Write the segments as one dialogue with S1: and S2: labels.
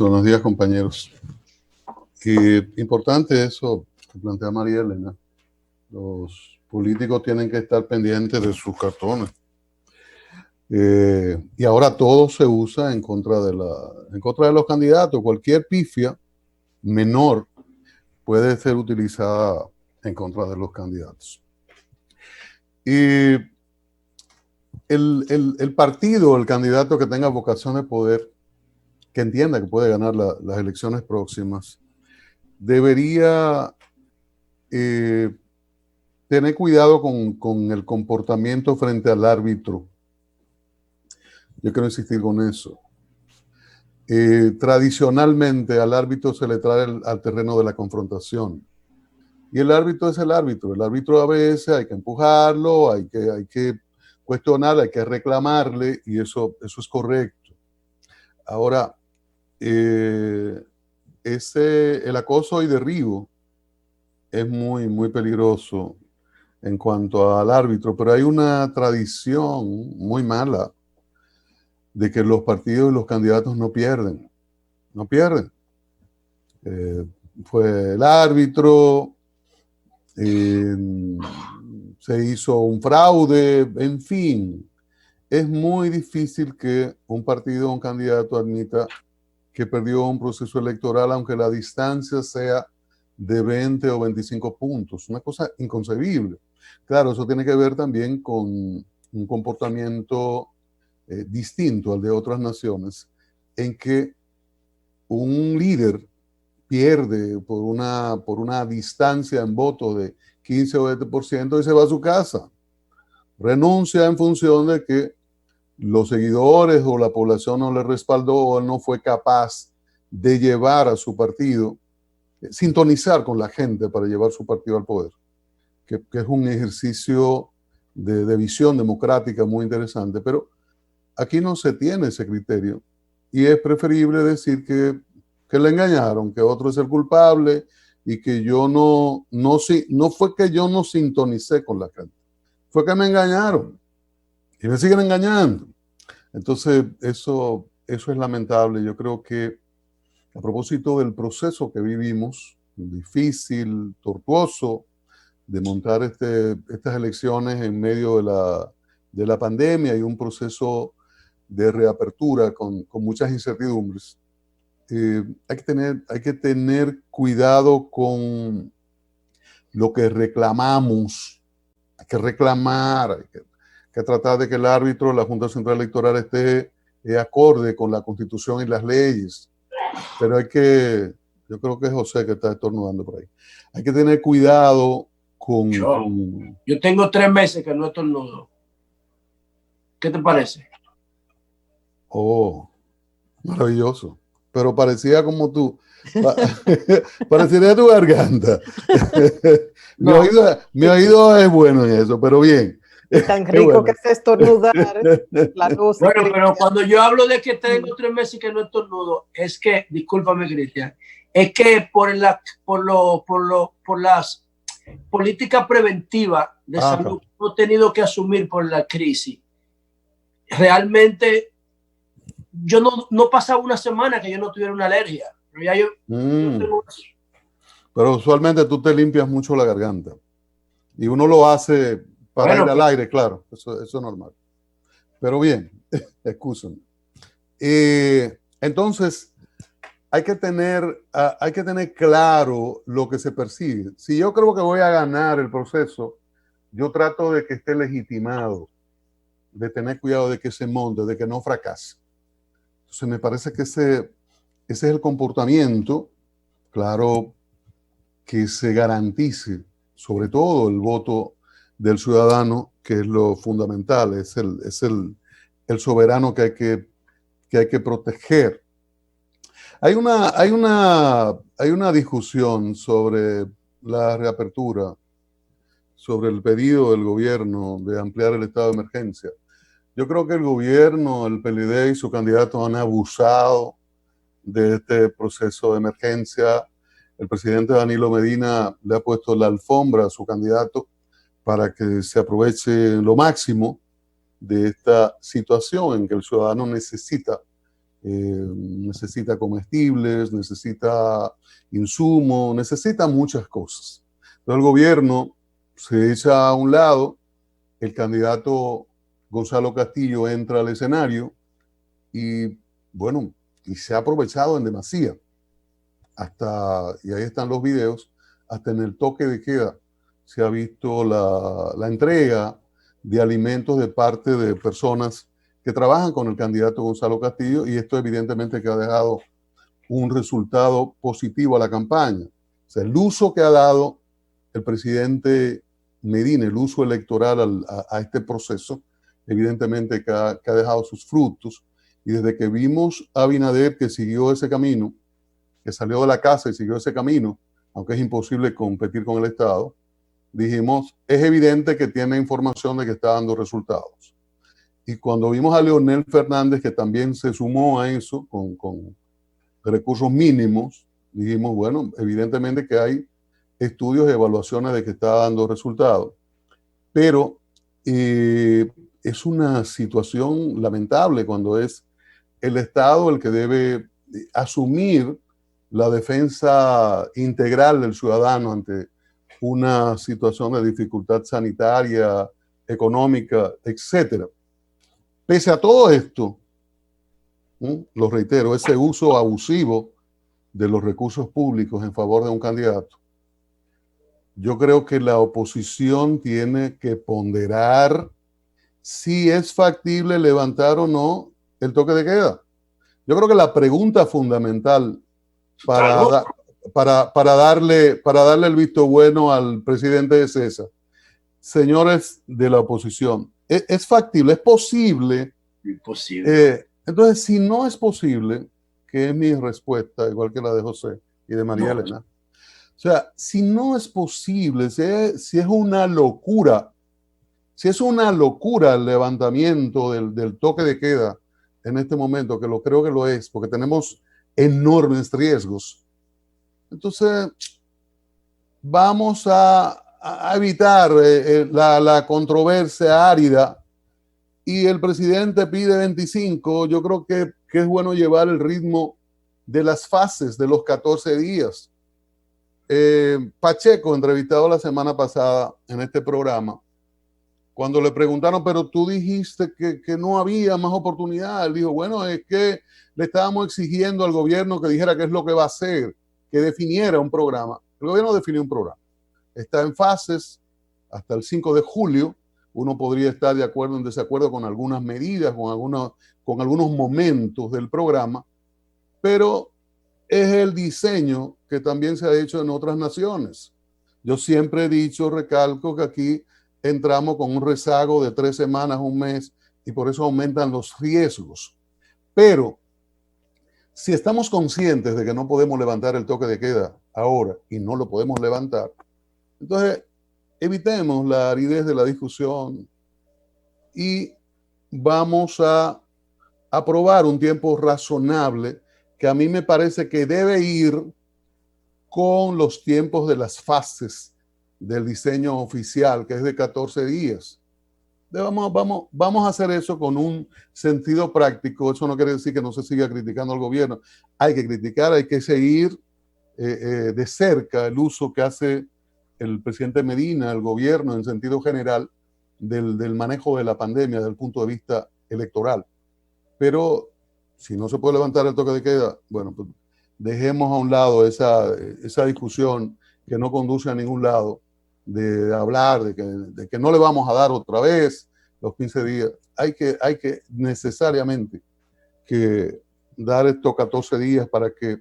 S1: Buenos días, compañeros. Importante eso que plantea María Elena. Los políticos tienen que estar pendientes de sus cartones. Y ahora todo se usa en contra de los candidatos. Cualquier pifia menor puede ser utilizada en contra de los candidatos. Y el partido, el candidato que tenga vocación de poder, que entienda que puede ganar las elecciones próximas, debería tener cuidado con el comportamiento frente al árbitro. Yo quiero insistir con eso. Tradicionalmente al árbitro se le trae al terreno de la confrontación. Y el árbitro es el árbitro. El árbitro a veces hay que empujarlo, hay que cuestionarle, hay que reclamarle, y eso es correcto. Ahora, el acoso y derribo es muy, muy peligroso en cuanto al árbitro, pero hay una tradición muy mala de que los partidos y los candidatos no pierden. Fue el árbitro, se hizo un fraude, en fin. Es muy difícil que un partido o un candidato admita que perdió un proceso electoral, aunque la distancia sea de 20 o 25 puntos. Una cosa inconcebible. Claro, eso tiene que ver también con un comportamiento distinto al de otras naciones, en que un líder pierde por una distancia en votos de 15 o 20% y se va a su casa. Renuncia en función de que los seguidores o la población no le respaldó o no fue capaz de llevar a su partido, sintonizar con la gente para llevar su partido al poder, que es un ejercicio de visión democrática muy interesante, pero aquí no se tiene ese criterio y es preferible decir que le engañaron, que otro es el culpable y que yo no fue que yo no sintonicé con la gente, fue que me engañaron y me siguen engañando. Entonces, eso es lamentable. Yo creo que a propósito del proceso que vivimos, difícil, tortuoso, de montar estas elecciones en medio de la pandemia y un proceso de reapertura con muchas incertidumbres, hay que tener cuidado con lo que reclamamos. Hay que reclamar, hay que tratar de que el árbitro, la Junta Central Electoral, esté acorde con la Constitución y las leyes. Pero yo creo que es José que está estornudando por ahí. Hay que tener cuidado con...
S2: Yo tengo 3 meses que no estornudo. ¿Qué te parece?
S1: Oh, maravilloso. Pero parecía como tú. Parecería tu garganta.
S2: No.
S1: Mi oído es bueno en eso, pero bien.
S3: Y tan rico bueno que es estornudar. La luz.
S2: Bueno, pero cuando yo hablo de que tengo 3 meses que no estornudo, es que, discúlpame, Cristian, es que por las políticas preventivas de salud que hemos tenido que asumir por la crisis, realmente yo no pasaba una semana que yo no tuviera una alergia. Pero ya yo tengo...
S1: Pero usualmente tú te limpias mucho la garganta. Y uno lo hace para ir al aire, claro. Eso es normal. Pero bien, excúsenme. Entonces, hay que tener claro lo que se persigue. Si yo creo que voy a ganar el proceso, yo trato de que esté legitimado, de tener cuidado de que se monte, de que no fracase. Entonces, me parece que ese es el comportamiento, claro, que se garantice, sobre todo el voto del ciudadano, que es lo fundamental, es el soberano que hay que proteger. Hay una discusión sobre la reapertura, sobre el pedido del gobierno de ampliar el estado de emergencia. Yo creo que el gobierno, el PLD y su candidato han abusado de este proceso de emergencia. El presidente Danilo Medina le ha puesto la alfombra a su candidato para que se aproveche lo máximo de esta situación en que el ciudadano necesita necesita comestibles, necesita insumos, necesita muchas cosas. Entonces el gobierno se echa a un lado, el candidato Gonzalo Castillo entra al escenario y bueno, y se ha aprovechado en demasía. Hasta, y ahí están los videos, hasta en el toque de queda se ha visto la entrega de alimentos de parte de personas que trabajan con el candidato Gonzalo Castillo, y esto evidentemente que ha dejado un resultado positivo a la campaña. O sea, el uso que ha dado el presidente Medina, el uso electoral a este proceso, evidentemente que ha dejado sus frutos, y desde que vimos a Abinader que siguió ese camino, que salió de la casa y siguió ese camino, aunque es imposible competir con el Estado, dijimos, es evidente que tiene información de que está dando resultados. Y cuando vimos a Leonel Fernández, que también se sumó a eso con recursos mínimos, dijimos, bueno, evidentemente que hay estudios y evaluaciones de que está dando resultados. Pero es una situación lamentable cuando es el Estado el que debe asumir la defensa integral del ciudadano ante una situación de dificultad sanitaria, económica, etcétera. Pese a todo esto, lo reitero, ese uso abusivo de los recursos públicos en favor de un candidato, yo creo que la oposición tiene que ponderar si es factible levantar o no el toque de queda. Yo creo que la pregunta fundamental para darle el visto bueno al presidente de César, señores de la oposición, ¿es factible? ¿Es posible?
S2: Imposible.
S1: Entonces, si no es posible, que es mi respuesta, igual que la de José y de María Elena, o sea, si no es posible, si es una locura, el levantamiento del toque de queda en este momento, que lo creo que lo es, porque tenemos enormes riesgos, entonces vamos a evitar la controversia árida, y el presidente pide 25, yo creo que es bueno llevar el ritmo de las fases de los 14 días. Pacheco, entrevistado la semana pasada en este programa, cuando le preguntaron, pero tú dijiste que no había más oportunidad, él dijo, bueno, es que le estábamos exigiendo al gobierno que dijera qué es lo que va a hacer, que definiera un programa. El gobierno definió un programa. Está en fases hasta el 5 de julio. Uno podría estar de acuerdo o en desacuerdo con algunas medidas, con algunos momentos del programa, pero es el diseño que también se ha hecho en otras naciones. Yo siempre he dicho, recalco, que aquí entramos con un rezago de 3 semanas, un mes, y por eso aumentan los riesgos. Pero si estamos conscientes de que no podemos levantar el toque de queda ahora y no lo podemos levantar, entonces evitemos la aridez de la discusión y vamos a aprobar un tiempo razonable que a mí me parece que debe ir con los tiempos de las fases del diseño oficial, que es de 14 días. Vamos a hacer eso con un sentido práctico. Eso no quiere decir que no se siga criticando al gobierno. Hay que criticar, hay que seguir de cerca el uso que hace el presidente Medina, el gobierno en sentido general, del manejo de la pandemia desde el punto de vista electoral. Pero si no se puede levantar el toque de queda, bueno, pues dejemos a un lado esa discusión que no conduce a ningún lado, de hablar de que no le vamos a dar otra vez los 15 días. Hay que necesariamente que dar estos 14 días para que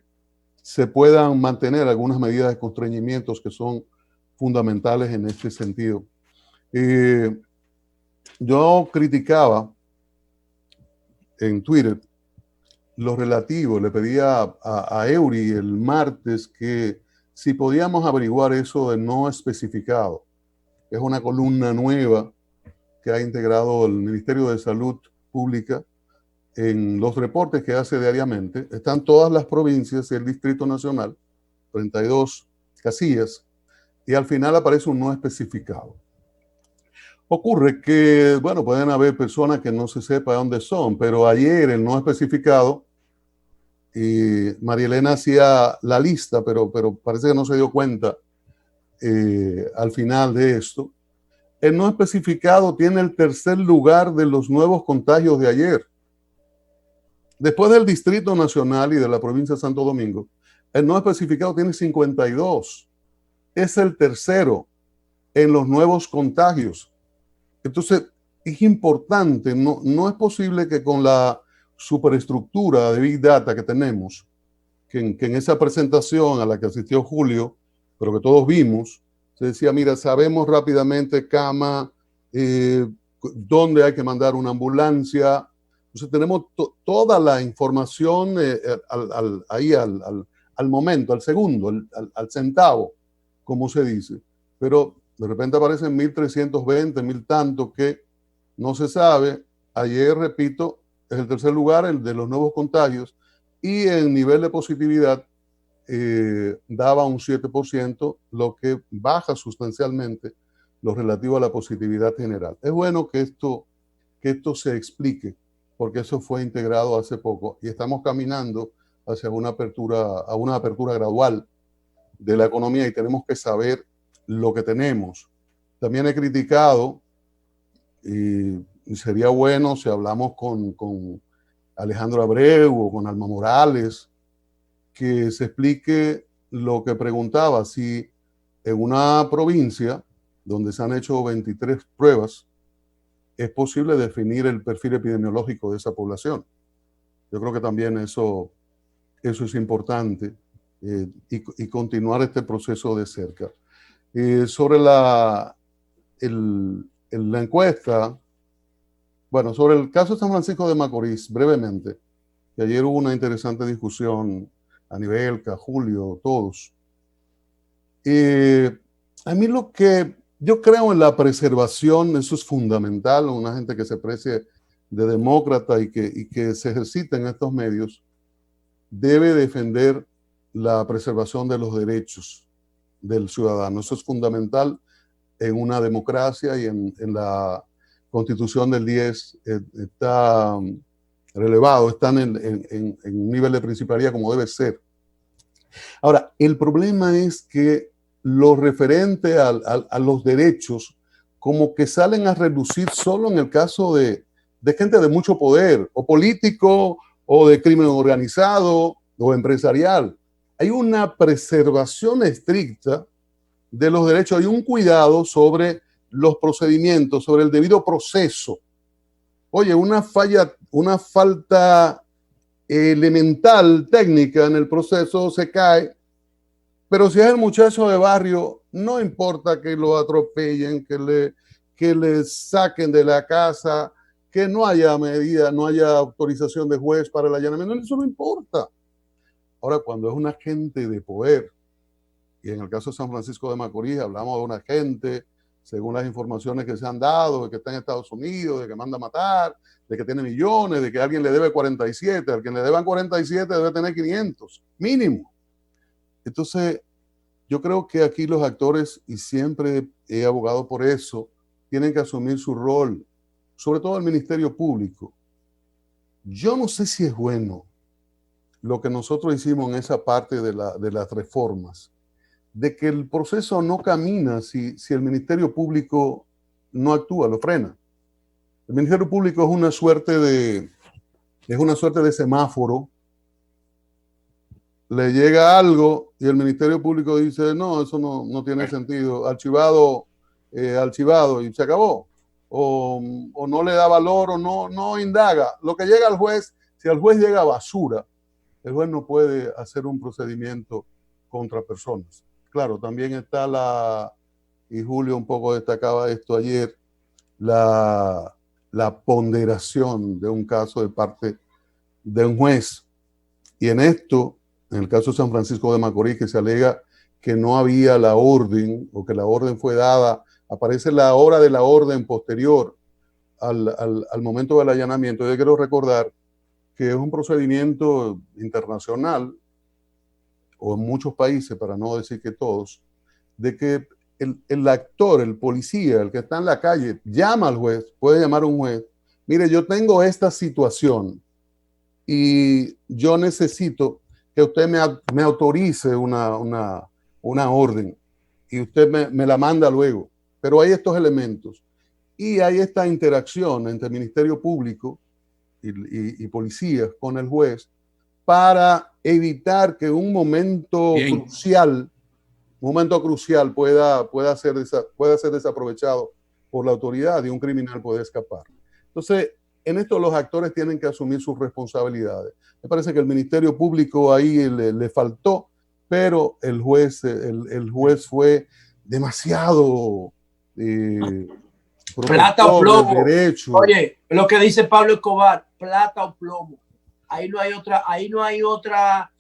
S1: se puedan mantener algunas medidas de constreñimientos que son fundamentales en este sentido. Yo criticaba en Twitter lo relativo, le pedía a Eury el martes que si podíamos averiguar eso de no especificado. Es una columna nueva que ha integrado el Ministerio de Salud Pública en los reportes que hace diariamente. Están todas las provincias y el Distrito Nacional, 32 casillas, y al final aparece un no especificado. Ocurre que, bueno, pueden haber personas que no se sepa dónde son, pero ayer el no especificado y María Elena hacía la lista, pero parece que no se dio cuenta al final de esto. El no especificado tiene el tercer lugar de los nuevos contagios de ayer. Después del Distrito Nacional y de la provincia de Santo Domingo, el no especificado tiene 52. Es el tercero en los nuevos contagios. Entonces, es importante, no es posible que con la superestructura de Big Data que tenemos, que en esa presentación a la que asistió Julio, pero que todos vimos, se decía, mira, sabemos rápidamente cama, dónde hay que mandar una ambulancia. Entonces tenemos toda la información ahí al momento, al segundo, al centavo, como se dice. Pero de repente aparecen 1.320, 1.000 tantos que no se sabe. Ayer, repito, es el tercer lugar, el de los nuevos contagios, y el nivel de positividad daba un 7%, lo que baja sustancialmente lo relativo a la positividad general. Es bueno que esto se explique, porque eso fue integrado hace poco y estamos caminando hacia una apertura gradual de la economía y tenemos que saber lo que tenemos. También he criticado, y sería bueno si hablamos con Alejandro Abreu o con Alma Morales, que se explique lo que preguntaba, si en una provincia donde se han hecho 23 pruebas, es posible definir el perfil epidemiológico de esa población. Yo creo que también eso es importante y continuar este proceso de cerca. Sobre la encuesta, bueno, sobre el caso de San Francisco de Macorís, brevemente, que ayer hubo una interesante discusión a Nivelca, Julio, todos. A mí lo que yo creo en la preservación, eso es fundamental, una gente que se precie de demócrata y que se ejercita en estos medios, debe defender la preservación de los derechos del ciudadano. Eso es fundamental en una democracia y en la Constitución del 10 está relevado, están en un nivel de principalía como debe ser. Ahora, el problema es que lo referente a los derechos como que salen a relucir solo en el caso de gente de mucho poder, o político, o de crimen organizado, o empresarial. Hay una preservación estricta de los derechos, hay un cuidado sobre los procedimientos, sobre el debido proceso. Oye, una falta elemental, técnica en el proceso se cae, pero si es el muchacho de barrio, no importa que lo atropellen, que le saquen de la casa, que no haya medida, no haya autorización de juez para el allanamiento, eso no importa. Ahora, cuando es un agente de poder, y en el caso de San Francisco de Macorís hablamos de un agente, según las informaciones que se han dado, de que está en Estados Unidos, de que manda a matar, de que tiene millones, de que alguien le debe 47, al que le deban 47 debe tener 500, mínimo. Entonces, yo creo que aquí los actores, y siempre he abogado por eso, tienen que asumir su rol, sobre todo el Ministerio Público. Yo no sé si es bueno lo que nosotros hicimos en esa parte de las reformas, de que el proceso no camina si el Ministerio Público no actúa, lo frena. El Ministerio Público es una suerte de semáforo. Le llega algo y el Ministerio Público dice, no, eso no tiene sentido, archivado, y se acabó. O no le da valor o no indaga. Lo que llega al juez, si al juez llega basura, el juez no puede hacer un procedimiento contra personas. Claro, también está y Julio un poco destacaba esto ayer, la ponderación de un caso de parte de un juez. Y en esto, en el caso de San Francisco de Macorís, que se alega que no había la orden o que la orden fue dada, aparece la hora de la orden posterior al momento del allanamiento. Yo quiero recordar que es un procedimiento internacional, o en muchos países, para no decir que todos, de que el actor, el policía, el que está en la calle, llama al juez, puede llamar a un juez, mire, yo tengo esta situación, y yo necesito que usted me autorice una orden y usted me la manda luego. Pero hay estos elementos y hay esta interacción entre Ministerio Público y policías con el juez para evitar que un momento crucial pueda ser desaprovechado por la autoridad y un criminal puede escapar. Entonces, en esto los actores tienen que asumir sus responsabilidades. Me parece que el Ministerio Público ahí le faltó, pero el juez fue demasiado
S2: plata o plomo.
S1: Derecho.
S2: Oye, lo que dice Pablo Escobar, plata o plomo. Ahí no hay otra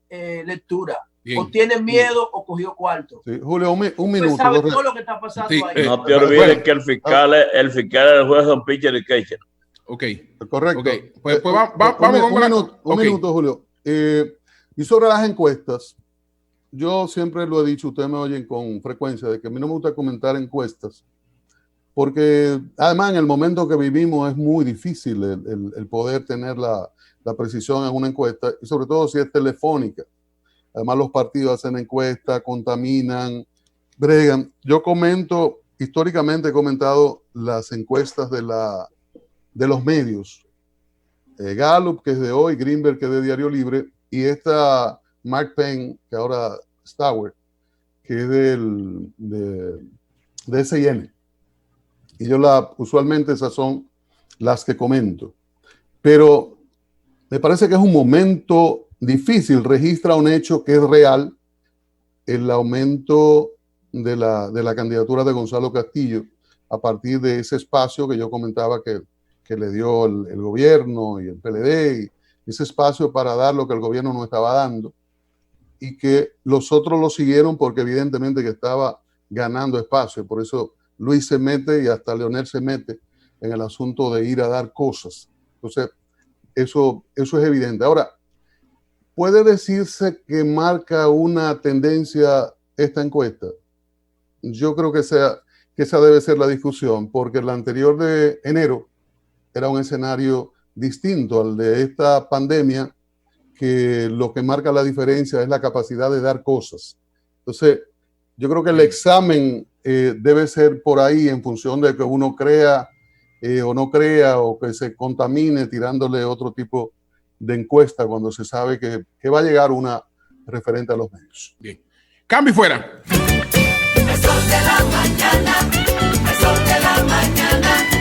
S2: lectura. Bien. O tiene miedo o cogió cuarto.
S1: Sí. Julio, un minuto.
S2: Sabe todo lo que está pasando ahí.
S4: No te olvides que el fiscal es el juez Don Pitcher y Keisha.
S1: Ok. Correcto.
S5: Okay. Pues vamos
S1: un minuto, Julio. Y sobre las encuestas, yo siempre lo he dicho, ustedes me oyen con frecuencia, de que a mí no me gusta comentar encuestas, porque además en el momento que vivimos es muy difícil el poder tener la precisión en una encuesta, y sobre todo si es telefónica. Además los partidos hacen encuestas, contaminan, bregan. Yo históricamente he comentado las encuestas de los medios. Gallup, que es de hoy, Greenberg, que es de Diario Libre, y esta Mark Penn, que ahora es Tower, que es de SIN. Y yo usualmente esas son las que comento. Pero me parece que es un momento difícil, registra un hecho que es real, el aumento de la candidatura de Gonzalo Castillo a partir de ese espacio que yo comentaba que le dio el gobierno y el PLD, y ese espacio para dar lo que el gobierno no estaba dando, y que los otros lo siguieron porque evidentemente que estaba ganando espacio. Por eso Luis se mete y hasta Leonel se mete en el asunto de ir a dar cosas. Entonces, eso es evidente. Ahora, ¿puede decirse que marca una tendencia esta encuesta? Yo creo que esa debe ser la discusión, porque la anterior de enero era un escenario distinto al de esta pandemia, que lo que marca la diferencia es la capacidad de dar cosas. Entonces, yo creo que el examen debe ser por ahí en función de que uno crea o no crea, o que se contamine tirándole otro tipo de encuesta cuando se sabe que va a llegar una referente a los medios.
S5: Bien. Cambio y fuera.
S6: El sol de la mañana, el sol de la mañana.